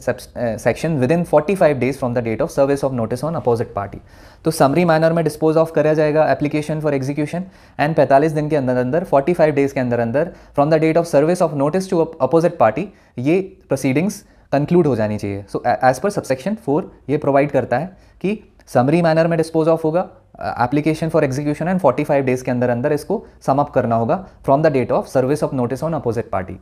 section within 45 days from the date of service of notice on opposite party. तो summary manner में dispose of करा जाएगा application for execution and 45 दिन के अंदर अंदर 45 days के अंदर अंदर from the date of service of notice to opposite party ये proceedings कंक्लूड हो जानी चाहिए. सो एज पर सबसेक्शन 4 ये प्रोवाइड करता है कि समरी मैनर में डिस्पोज ऑफ होगा application for execution and 45 days के अंदर अंदर इसको सम अप करना होगा from the date of service of notice on opposite party.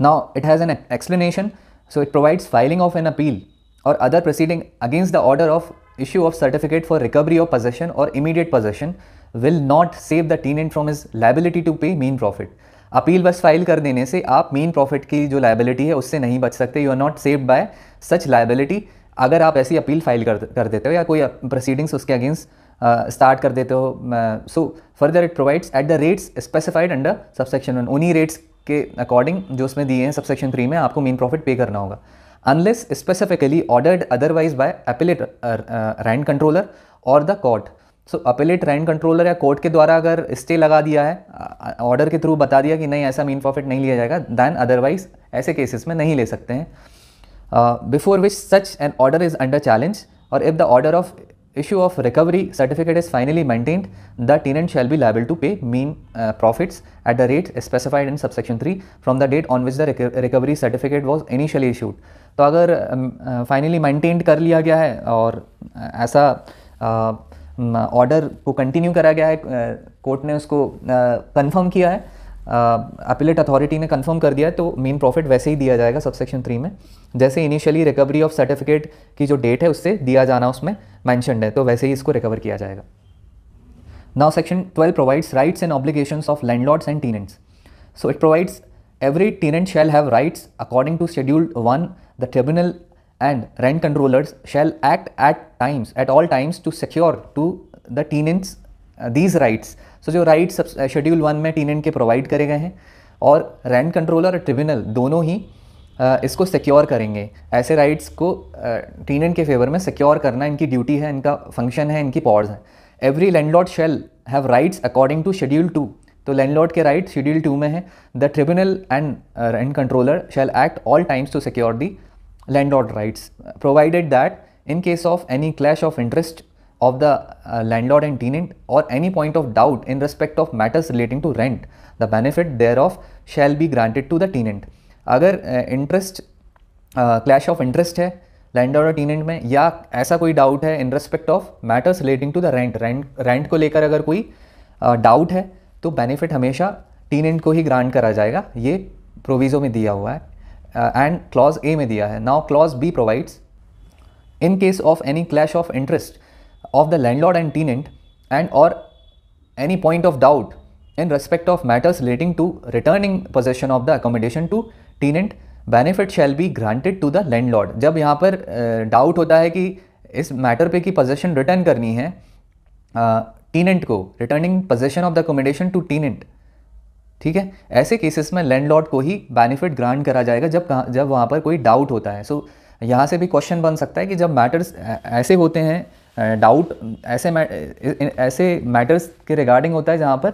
Now it has an explanation. So it provides filing of an appeal और other proceeding against the order of issue of certificate for recovery of possession और immediate possession will not save the tenant from his liability to pay mean profit. Appeal बस file कर देने से आप mean profit की जो liability है उससे नहीं बच सकते. You are not saved by such liability. अगर आप ऐसी अपील फाइल कर देते हो या कोई प्रोसीडिंग्स उसके अगेंस्ट स्टार्ट कर देते हो. So further it provides at the rates specified under subsection 1, उन्हीं रेट्स के अकॉर्डिंग जो उसमें दिए हैं सबसेक्शन 3 में आपको मीन प्रॉफिट पे करना होगा, unless specifically ordered otherwise by appellate rent controller और the court. So appellate rent controller या कोर्ट के द्वारा अगर स्टे लगा दिया है, ऑर्डर के थ्रू बता दिया कि नहीं ऐसा मीन प्रॉफिट नहीं लिया जाएगा, दैन अदरवाइज ऐसे केसेस में नहीं ले सकते हैं. Before which such an order is under challenge और if the order of issue of recovery certificate is finally maintained the tenant shall be liable to pay mean profits at the rate specified in subsection 3 from the date on which the recovery certificate was initially issued. तो अगर finally maintained कर लिया गया है और ऐसा order को continue करा गया है, कोर्ट ने उसको कंफर्म किया है, अपीलेट अथॉरिटी ने कंफर्म कर दिया है, तो मीन प्रॉफिट वैसे ही दिया जाएगा सबसेक्शन 3 में. जैसे इनिशियली रिकवरी ऑफ सर्टिफिकेट की जो डेट है उससे दिया जाना उसमें मैंशनड है, तो वैसे ही इसको रिकवर किया जाएगा. Now section 12 provides rights and obligations of landlords and tenants. So it provides every tenant shall have rights according to schedule 1. The tribunal and rent controllers shall act at all times to secure to the tenants these rights. So जो rights schedule 1 में tenant के provide करे गए हैं और rent controller और tribunal दोनों ही इसको सिक्योर करेंगे. ऐसे राइट्स को टेनेंट के फेवर में सिक्योर करना इनकी ड्यूटी है, इनका फंक्शन है, इनकी पावर्स हैं. Every landlord shall have rights according to schedule 2. तो लैंडलॉर्ड के राइट शेड्यूल 2 में है. The tribunal and rent controller shall act all times to secure the landlord rights, provided that in case of any clash of interest of the landlord and tenant or any point of doubt in respect of matters relating to rent, the benefit thereof shall be granted to the tenant. अगर interest clash of interest है landlord और tenant में, या ऐसा कोई doubt है in respect of matters relating to the rent को लेकर अगर कोई डाउट है, तो बेनिफिट हमेशा टेनेंट को ही ग्रांट करा जाएगा. ये प्रोविजो में दिया हुआ है एंड क्लॉज ए में दिया है. Now clause B provides in case of any clash of interest of the landlord and tenant and और any point of doubt in respect of matters relating to returning possession of the accommodation to tenant, benefit shall be granted to the landlord. जब यहाँ पर doubt होता है कि इस matter पे की पोजेशन रिटर्न करनी है टेनेंट को, returning possession of the accommodation to tenant, ठीक है, ऐसे केसेस में लैंडलॉर्ड को ही बेनिफिट ग्रांट करा जाएगा जब वहाँ पर कोई डाउट होता है. सो यहाँ से भी क्वेश्चन बन सकता है कि जब मैटर्स ऐसे होते हैं डाउट ऐसे मैटर्स के रिगार्डिंग होता है जहाँ पर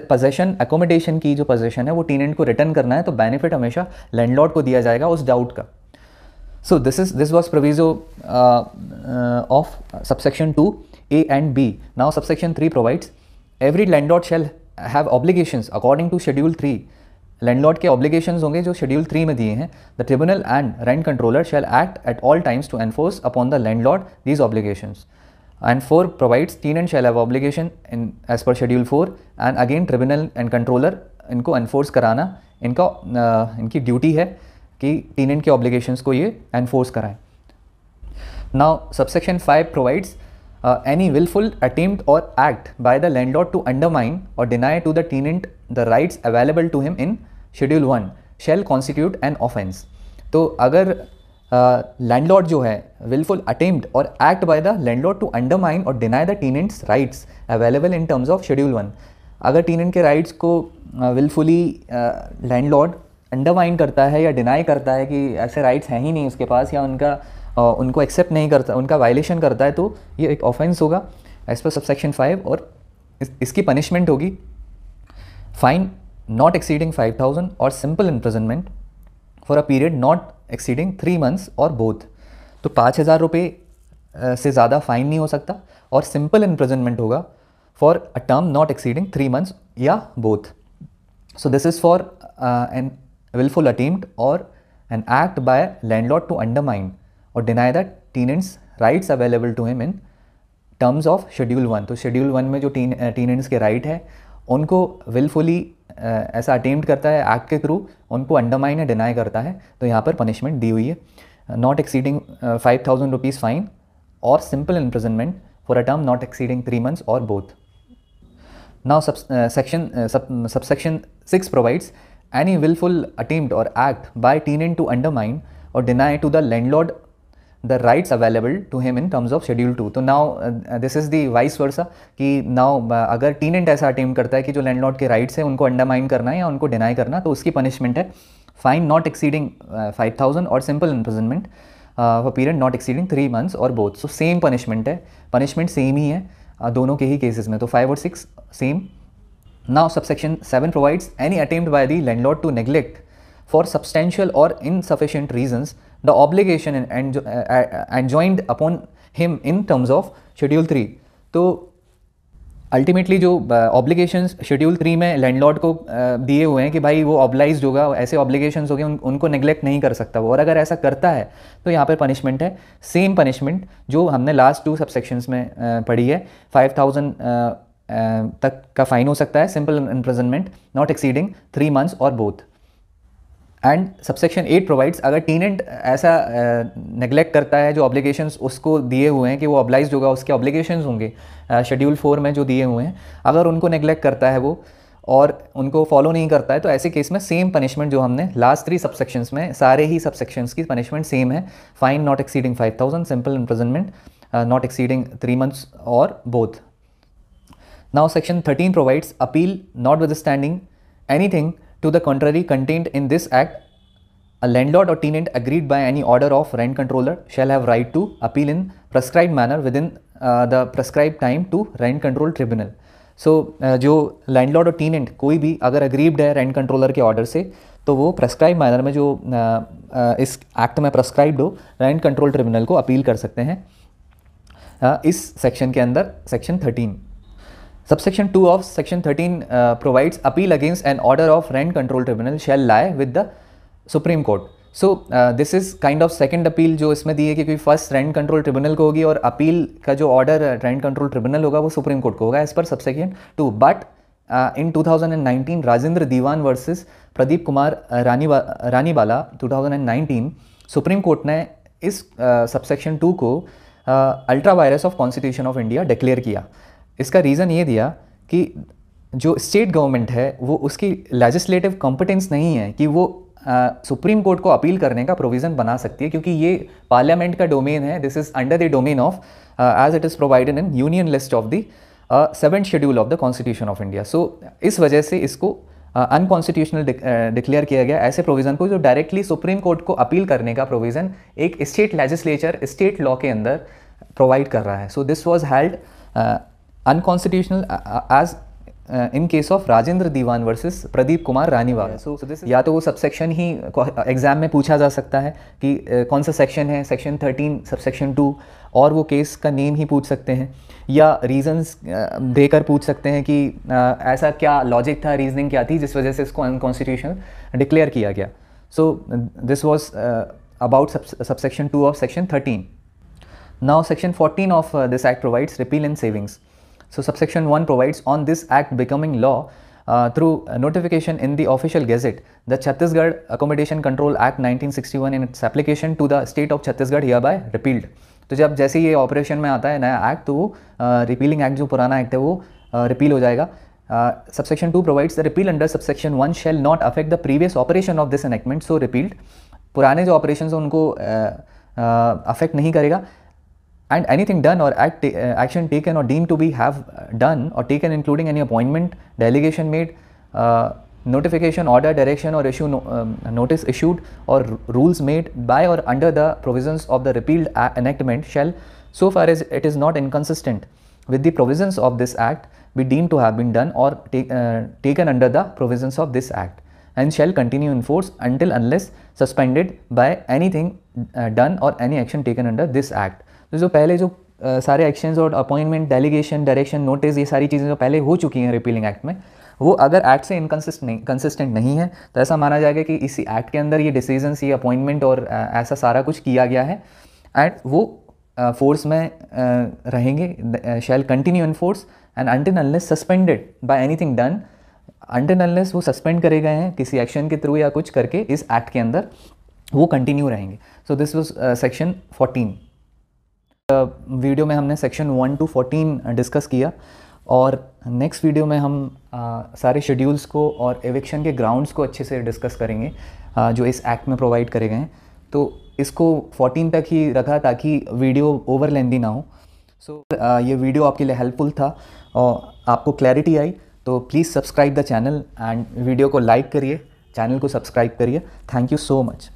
पोजेशन एकोमोडेशन की जो पोजेशन है वो टेनेंट को रिटर्न करना है, तो बेनिफिट हमेशा लैंडलॉर्ड को दिया जाएगा उस डाउट का. So this was proviso of subsection 2 A and B. Now subsection 3 provides every landlord shall have obligations according to schedule 3. Landlord के obligations होंगे जो शेड्यूल 3 में दिए हैं. The tribunal and rent controller shall act at all times to enforce upon the landlord these obligations. And 4 provides tenant shall have obligation in as per schedule 4, and again tribunal and controller इनको enforce कराना इनकी duty है कि tenant के obligations को ये enforce कराएं. Now subsection 5 provides any willful attempt और act by the landlord to undermine और deny to the tenant the rights available to him in schedule 1 shall constitute an offence. तो अगर लैंडलॉर्ड जो है विलफुल अटेम्प्ट और act by the landlord to undermine और deny the tenant's rights available in terms of schedule 1, अगर tenant के rights को wilfully landlord undermine करता है या डिनाई करता है कि ऐसे राइट्स हैं ही नहीं उसके पास, या उनको एक्सेप्ट नहीं करता, उनका वायलेशन करता है, तो ये एक ऑफेंस होगा एज पर सबसेक्शन 5. और इसकी पनिशमेंट होगी फाइन नॉट एक्सीडिंग 5,000 और simple imprisonment for a period not exceeding 3 months और बोथ. तो 5,000 रुपये से ज़्यादा फ़ाइन नहीं हो सकता, और सिंपल इम्प्रिजनमेंट होगा for a term not exceeding 3 months या both. So this is for an willful attempt or an act by landlord to undermine or deny the tenant's rights available to him in terms of schedule 1. तो schedule 1 में जो tenants के right है उनको willfully ऐसा attempt करता है act के थ्रू, उनको undermine या deny करता है, तो यहाँ पर punishment दी हुई है not exceeding 5,000 rupees fine or simple imprisonment for a term not exceeding 3 months or both. Now subsection 6 provides any willful attempt or act by tenant to undermine or deny to the landlord the rights available to him in terms of schedule 2. तो now this is the vice versa कि now अगर tenant ऐसा attempt करता है कि जो landlord के rights है उनको undermine करना है या उनको deny करना, तो उसकी punishment है fine not exceeding 5,000 और simple imprisonment for period not exceeding 3 months or both. So same punishment है, punishment same ही है दोनों के ही cases में, तो 5 और 6 same. Now subsection 7 provides any attempt by the landlord to neglect for substantial or insufficient reasons the obligation enjoined upon him in terms of schedule 3. तो ultimately जो obligations schedule 3 में landlord को दिए हुए हैं कि भाई वो ऑब्लाइज्ड होगा, ऐसे ऑब्लिगेशंस हो गए उनको नेग्लेक्ट नहीं कर सकता वो, और अगर ऐसा करता है तो यहाँ पर पनिशमेंट है सेम पनिशमेंट जो हमने लास्ट 2 सबसेक्शंस में पढ़ी है. 5,000 तक का फाइन हो सकता है, simple imprisonment not exceeding 3 months और बोथ. एंड सबसेक्शन 8 प्रोवाइड्स अगर टेनेंट ऐसा नेग्लेक्ट करता है जो ऑब्लिगेशंस उसको दिए हुए हैं कि वो ऑब्लाइज्ड होगा, उसके ऑब्लिगेशंस होंगे शेड्यूल 4 में जो दिए हुए हैं, अगर उनको नेग्लेक्ट करता है वो और उनको फॉलो नहीं करता है, तो ऐसे केस में सेम पनिशमेंट जो हमने लास्ट 3 सबसेक्शंस में, सारे ही सबसेक्शंस की पनिशमेंट सेम है. Fine not exceeding 5,000, simple imprisonment not exceeding 3 months और both. Now section 13 provides appeal notwithstanding anything to the contrary contained in this act, a landlord or tenant agreed by any order of rent controller shall have right to appeal in prescribed manner within the prescribed time to rent control tribunal. So जो landlord और tenant कोई भी अगर aggrieved है rent controller के order से, तो वो prescribed manner में जो इस act में prescribed हो rent control tribunal को appeal कर सकते हैं इस section के अंदर section 13. Subsection 2 of Section 13 provides appeal against an order of rent control tribunal shall lie with the Supreme Court. So this is kind of second appeal जो इसमें दी है कि कोई फर्स्ट रेंट कंट्रोल ट्रिब्यूनल को होगी और अपील का जो ऑर्डर रेंट कंट्रोल ट्रिब्यूनल होगा वो सुप्रीम कोर्ट को होगा as per subsection 2. But in 2019 Rajendra Diwan versus Pradeep Kumar Raniwala 2019 Supreme Court ने इस सबसेक्शन 2 को ultra vires of constitution of India declare किया. इसका रीज़न ये दिया कि जो स्टेट गवर्नमेंट है वो उसकी लेजिस्लेटिव कॉम्पिटेंस नहीं है कि वो सुप्रीम कोर्ट को अपील करने का प्रोविज़न बना सकती है, क्योंकि ये पार्लियामेंट का डोमेन है. This is under the domain of as it is provided in union list of the 7th schedule of the constitution of India. So इस वजह से इसको अनकॉन्स्टिट्यूशनल डिक्लेयर किया गया ऐसे प्रोविज़न को जो डायरेक्टली सुप्रीम कोर्ट को अपील करने का प्रोविज़न एक स्टेट लेजिस्लेचर स्टेट लॉ के अंदर प्रोवाइड कर रहा है. So this was held unconstitutional as in case of Rajendra Diwan versus Pradeep Kumar Raniwal. So this या तो वो सबसेक्शन ही एग्जाम में पूछा जा सकता है कि कौन सा सेक्शन है, सेक्शन 13 सबसेक्शन 2, और वो केस का नेम ही पूछ सकते हैं, या रीजंस देकर पूछ सकते हैं कि ऐसा क्या लॉजिक था, रीजनिंग क्या थी जिस वजह से इसको अनकॉन्स्टिट्यूशनल डिक्लेयर किया गया. सो this was about subsection 2 of section 13. Now section 14 of this act provides repeal and savings. So subsection 1 provides on this act becoming law through notification in the official gazette, the Chhattisgarh Accommodation Control Act 1961 and its application to the state of Chhattisgarh hereby repealed. तो जब जैसे ये operation में आता है नया act, तो वो रिपीलिंग एक्ट जो पुराना एक्ट है वो रिपील हो जाएगा. Subsection 2 provides the repeal under subsection 1 shall not affect the previous operation of this enactment, so repealed. पुराने जो ऑपरेशन हैं उनको अफेक्ट नहीं करेगा. And anything done or action taken or deemed to be have done or taken including any appointment, delegation made, notification, order, direction or notice issued or rules made by or under the provisions of the repealed enactment shall, so far as it is not inconsistent with the provisions of this act, be deemed to have been done or taken under the provisions of this act, and shall continue in force until unless suspended by anything done or any action taken under this act. तो जो पहले जो सारे actions और appointment, delegation, direction, notice, ये सारी चीज़ें जो पहले हो चुकी हैं रिपीलिंग एक्ट में, वो अगर एक्ट से कंसिस्टेंट नहीं है तो ऐसा माना जाएगा कि इसी एक्ट के अंदर ये डिसीजंस, ये अपॉइंटमेंट और ऐसा सारा कुछ किया गया है एंड वो फोर्स में रहेंगे. Shall continue in force and until unless suspended bye anything done, until unless वो सस्पेंड करे गए हैं किसी एक्शन के थ्रू या कुछ करके इस एक्ट के अंदर, वो कंटिन्यू रहेंगे. So this was section 14. Video में हमने सेक्शन 1 to 14 डिस्कस किया, और नेक्स्ट वीडियो में हम सारे शेड्यूल्स को और एविक्शन के ग्राउंड्स को अच्छे से डिस्कस करेंगे जो इस एक्ट में प्रोवाइड करे गए हैं. तो इसको 14 तक ही रखा ताकि वीडियो ओवर लेंदी ना हो. सो ये वीडियो आपके लिए हेल्पफुल था और आपको क्लैरिटी आई, तो please subscribe the channel and video को लाइक करिए, चैनल को सब्सक्राइब करिए. Thank you so much.